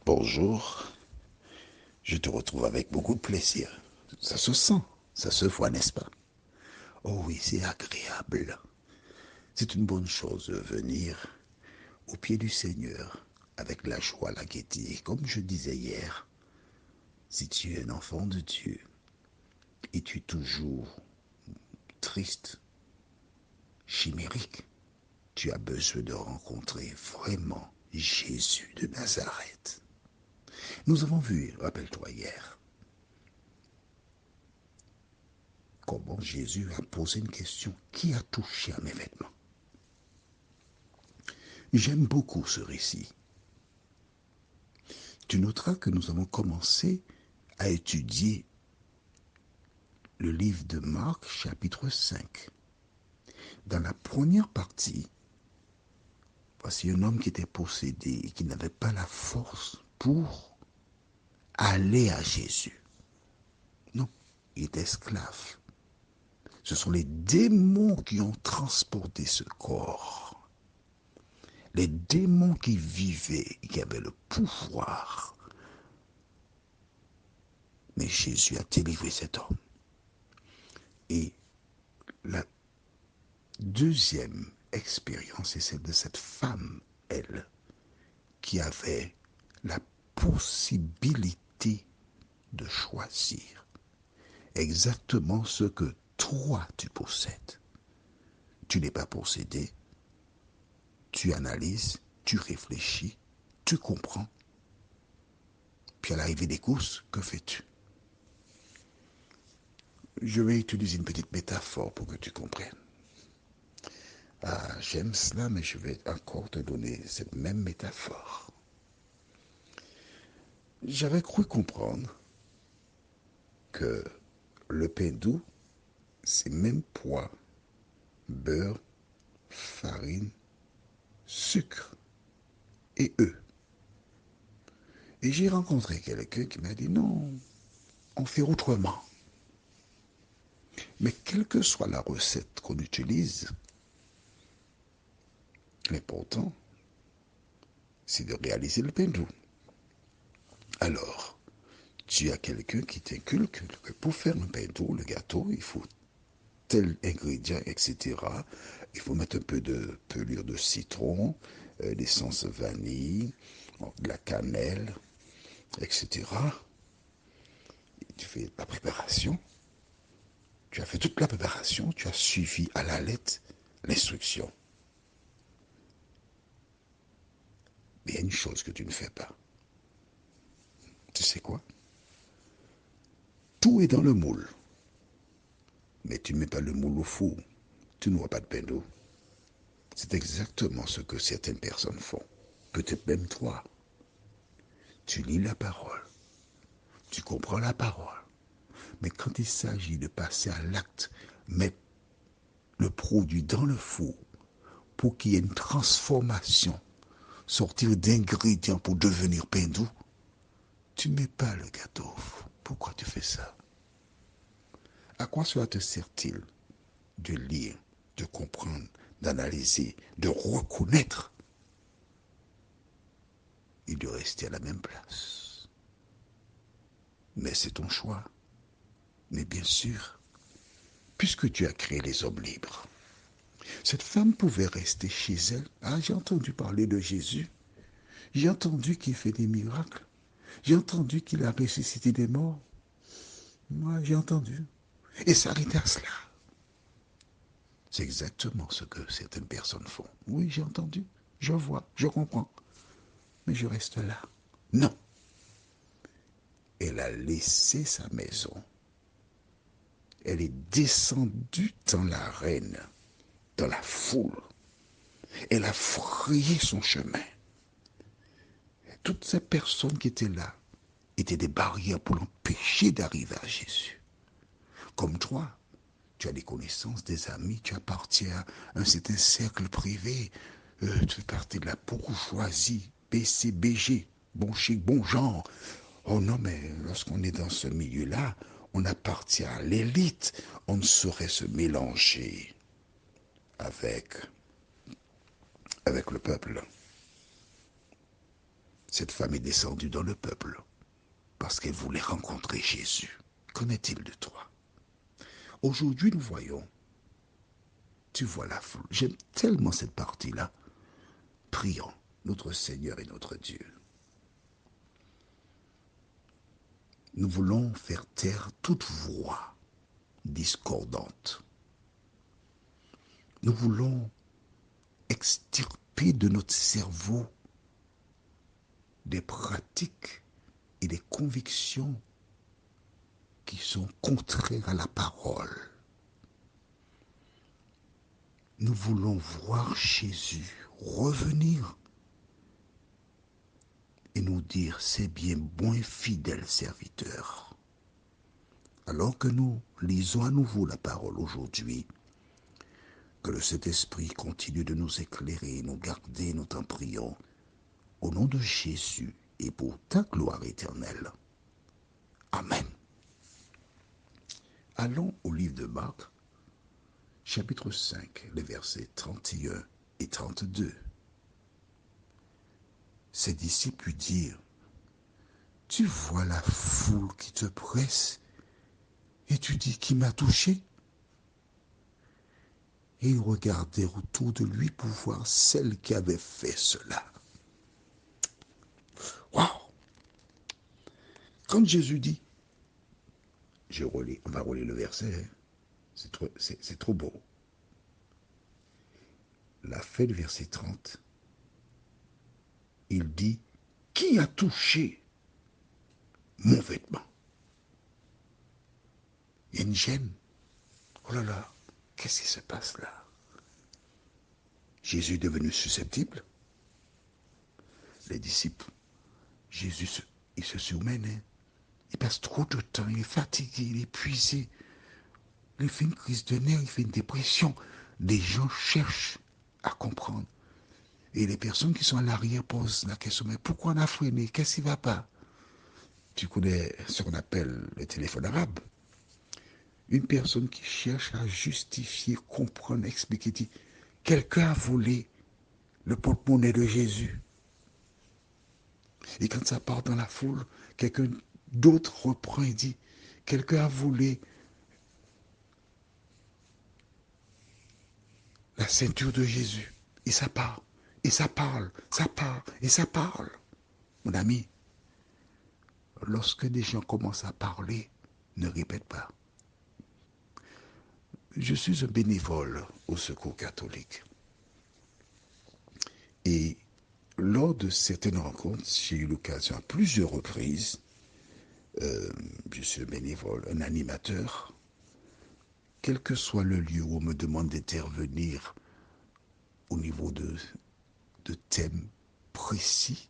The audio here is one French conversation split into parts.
Bonjour, je te retrouve avec beaucoup de plaisir. Ça se sent, ça se voit, n'est-ce pas? Oh oui, c'est agréable. C'est une bonne chose de venir au pied du Seigneur avec la joie, la gaieté. Comme je disais hier, si tu es un enfant de Dieu et tu es toujours triste, chimérique, tu as besoin de rencontrer vraiment Jésus de Nazareth. Nous avons vu, rappelle-toi hier, comment Jésus a posé une question: qui a touché à mes vêtements? J'aime beaucoup ce récit. Tu noteras que nous avons commencé à étudier le livre de Marc, chapitre 5. Dans la première partie, voici un homme qui était possédé et qui n'avait pas la force pour aller à Jésus. Non, il est esclave. Ce sont les démons qui ont transporté ce corps. Les démons qui vivaient et qui avaient le pouvoir. Mais Jésus a délivré cet homme. Et la deuxième expérience est celle de cette femme, elle, qui avait la possibilité de choisir exactement ce que toi tu possèdes. Tu n'es pas possédé, tu analyses, tu réfléchis, tu comprends. Puis à l'arrivée des courses, que fais-tu? Je vais utiliser une petite métaphore pour que tu comprennes. Ah, j'aime cela, mais je vais encore te donner cette même métaphore. J'avais cru comprendre que le pain doux, c'est même poids, beurre, farine, sucre et œufs. Et j'ai rencontré quelqu'un qui m'a dit non, on fait autrement. Mais quelle que soit la recette qu'on utilise, l'important, c'est de réaliser le pain doux. Alors, tu as quelqu'un qui t'inculque que pour faire un pain doux, le gâteau, il faut tel ingrédient, etc. Il faut mettre un peu de pelure de citron, d'essence vanille, de la cannelle, etc. Et tu fais la préparation. Tu as fait toute la préparation, tu as suivi à la lettre l'instruction. Mais il y a une chose que tu ne fais pas. Tu sais quoi? Tout est dans le moule. Mais tu ne mets pas le moule au four. Tu ne vois pas de pain d'eau. C'est exactement ce que certaines personnes font. Peut-être même toi. Tu lis la parole. Tu comprends la parole. Mais quand il s'agit de passer à l'acte, mettre le produit dans le four pour qu'il y ait une transformation, sortir d'ingrédients pour devenir pain doux, tu ne mets pas le gâteau. Pourquoi tu fais ça? À quoi cela te sert-il de lire, de comprendre, d'analyser, de reconnaître et de rester à la même place? Mais c'est ton choix. Mais bien sûr, puisque tu as créé les hommes libres, cette femme pouvait rester chez elle. Ah, j'ai entendu parler de Jésus. J'ai entendu qu'il fait des miracles. J'ai entendu qu'il a ressuscité des morts. Moi, j'ai entendu. Et s'arrêter à cela. C'est exactement ce que certaines personnes font. Oui, j'ai entendu. Je vois, je comprends. Mais je reste là. Non. Elle a laissé sa maison. Elle est descendue dans l'arène, dans la foule. Elle a frayé son chemin. Toutes ces personnes qui étaient là étaient des barrières pour l'empêcher d'arriver à Jésus. Comme toi, tu as des connaissances, des amis, tu appartiens à un certain cercle privé, tu fais partie de la bourgeoisie, BCBG, bon chic, bon genre. Oh non, mais lorsqu'on est dans ce milieu-là, on appartient à l'élite. On ne saurait se mélanger avec, avec le peuple. Cette femme est descendue dans le peuple parce qu'elle voulait rencontrer Jésus. Qu'en est-il de toi? Aujourd'hui, nous voyons, tu vois la foule. J'aime tellement cette partie-là. Prions notre Seigneur et notre Dieu. Nous voulons faire taire toute voix discordante. Nous voulons extirper de notre cerveau des pratiques et des convictions qui sont contraires à la parole. Nous voulons voir Jésus revenir et nous dire, c'est bien, bon et fidèle serviteur. Alors que nous lisons à nouveau la parole aujourd'hui, que le Saint-Esprit continue de nous éclairer, nous garder, nous t'en prions, au nom de Jésus et pour ta gloire éternelle. Amen. Allons au livre de Marc, chapitre 5, les versets 31 et 32. Ses disciples lui dirent, « Tu vois la foule qui te presse et tu dis qui m'a touché ?» Et ils regardèrent autour de lui pour voir celle qui avait fait cela. Waouh! Quand Jésus dit, on va relire le verset, c'est trop beau. La fin du verset 30, il dit, « Qui a touché mon vêtement ?» Il y a une gêne. Oh là là, qu'est-ce qui se passe là? Jésus est devenu susceptible. Les disciples, Jésus, il se surmène. Hein? Il passe trop de temps, il est fatigué, il est épuisé. Il fait une crise de nerfs, il fait une dépression. Les gens cherchent à comprendre. Et les personnes qui sont à l'arrière posent la question, mais pourquoi on a freiné? Qu'est-ce qui ne va pas? Tu connais ce qu'on appelle le téléphone arabe. Une personne qui cherche à justifier, comprendre, expliquer, dit, quelqu'un a volé le porte-monnaie de Jésus. Et quand ça part dans la foule, quelqu'un d'autre reprend et dit, quelqu'un a volé la ceinture de Jésus. Et ça part, et ça parle, ça part, et ça parle. Mon ami, lorsque des gens commencent à parler, ne répète pas. Je suis un bénévole au Secours catholique. Et lors de certaines rencontres, j'ai eu l'occasion à plusieurs reprises, je suis un bénévole, un animateur, quel que soit le lieu où on me demande d'intervenir au niveau de thèmes précis,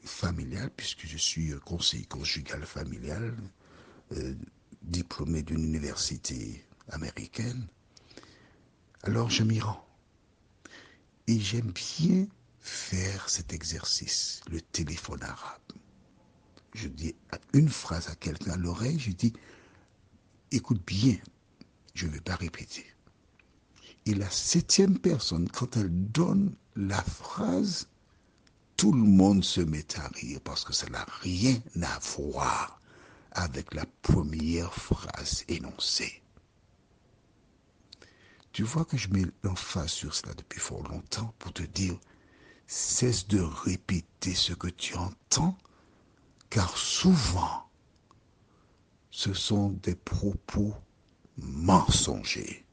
familial, puisque je suis conseiller conjugal familial, diplômé d'une université américaine, alors je m'y rends. Et j'aime bien faire cet exercice, le téléphone arabe. Je dis une phrase à quelqu'un à l'oreille, je dis, écoute bien, je ne vais pas répéter. Et la 7e personne, quand elle donne la phrase, tout le monde se met à rire parce que ça n'a rien à voir avec la première phrase énoncée. Tu vois que je mets l'emphase sur cela depuis fort longtemps pour te dire, cesse de répéter ce que tu entends, car souvent, ce sont des propos mensongers.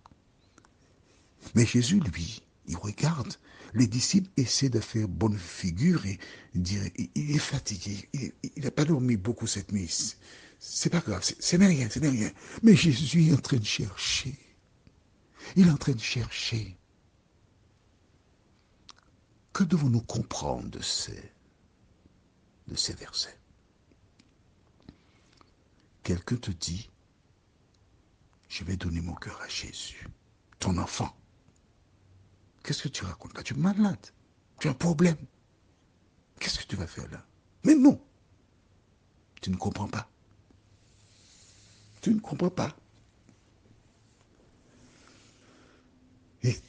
Mais Jésus, lui, il regarde. Les disciples essaient de faire bonne figure et dire, il est fatigué, il n'a pas dormi beaucoup cette nuit. C'est pas grave, ce n'est rien, ce n'est rien. Mais Jésus est en train de chercher. Il est en train de chercher. Que devons-nous comprendre de ces versets? Quelqu'un te dit, je vais donner mon cœur à Jésus, ton enfant. Qu'est-ce que tu racontes là? Tu es malade. Tu as un problème. Qu'est-ce que tu vas faire là? Mais non. Tu ne comprends pas. Tu ne comprends pas. Et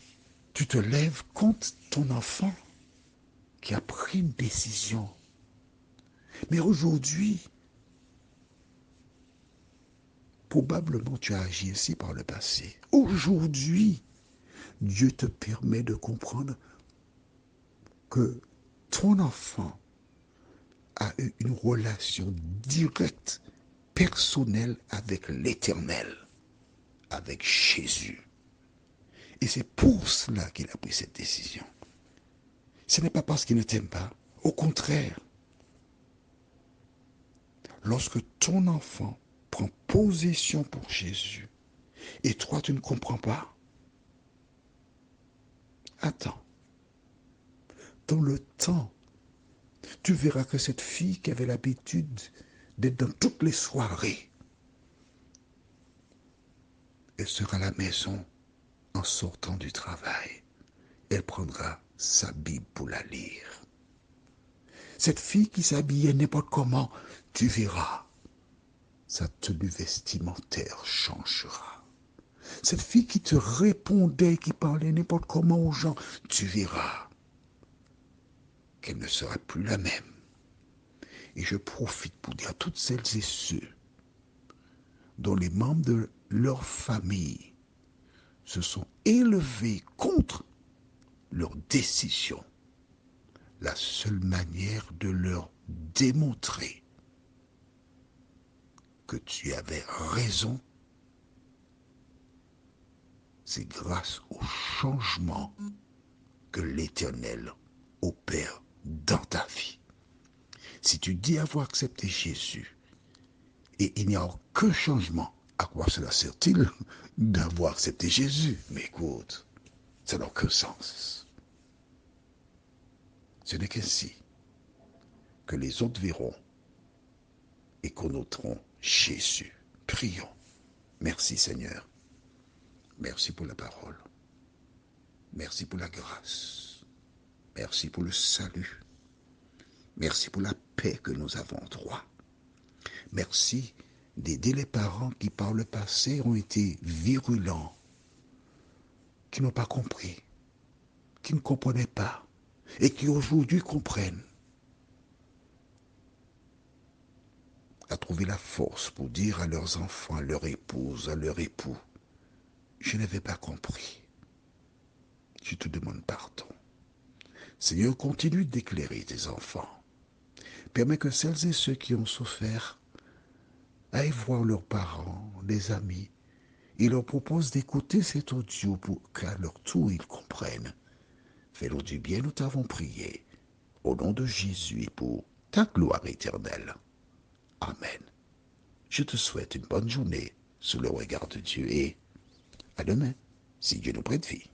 tu te lèves contre ton enfant. qui a pris une décision. Mais aujourd'hui, probablement tu as agi ainsi par le passé. Aujourd'hui, Dieu te permet de comprendre que ton enfant a eu une relation directe, personnelle avec l'Éternel, avec Jésus. Et c'est pour cela qu'il a pris cette décision. Ce n'est pas parce qu'il ne t'aime pas. Au contraire, lorsque ton enfant prend possession pour Jésus, et toi tu ne comprends pas, attends. Dans le temps, tu verras que cette fille qui avait l'habitude d'être dans toutes les soirées, elle sera à la maison en sortant du travail. Elle prendra sa Bible pour la lire. Cette fille qui s'habillait n'importe comment, tu verras, sa tenue vestimentaire changera. Cette fille qui te répondait, qui parlait n'importe comment aux gens, tu verras qu'elle ne sera plus la même. Et je profite pour dire à toutes celles et ceux dont les membres de leur famille se sont élevés contre leur décision, la seule manière de leur démontrer que tu avais raison, c'est grâce au changement que l'Éternel opère dans ta vie. Si tu dis avoir accepté Jésus et il n'y a aucun changement, à quoi cela sert-il d'avoir accepté Jésus? Mais écoute, ça n'a aucun sens. Ce n'est qu'ainsi que les autres verront et connaîtront Jésus. Prions. Merci Seigneur. Merci pour la parole. Merci pour la grâce. Merci pour le salut. Merci pour la paix que nous avons en toi. Merci d'aider les parents qui par le passé ont été virulents, qui n'ont pas compris, qui ne comprenaient pas et qui aujourd'hui comprennent. À trouver la force pour dire à leurs enfants, à leur épouse, à leur époux, je n'avais pas compris. Je te demande pardon. Seigneur, continue d'éclairer tes enfants. Permets que celles et ceux qui ont souffert aillent voir leurs parents, des amis, et leur propose d'écouter cet audio pour qu'à leur tour ils comprennent. Fais-nous du bien, nous t'avons prié. Au nom de Jésus et pour ta gloire éternelle. Amen. Je te souhaite une bonne journée sous le regard de Dieu et à demain, si Dieu nous prête vie.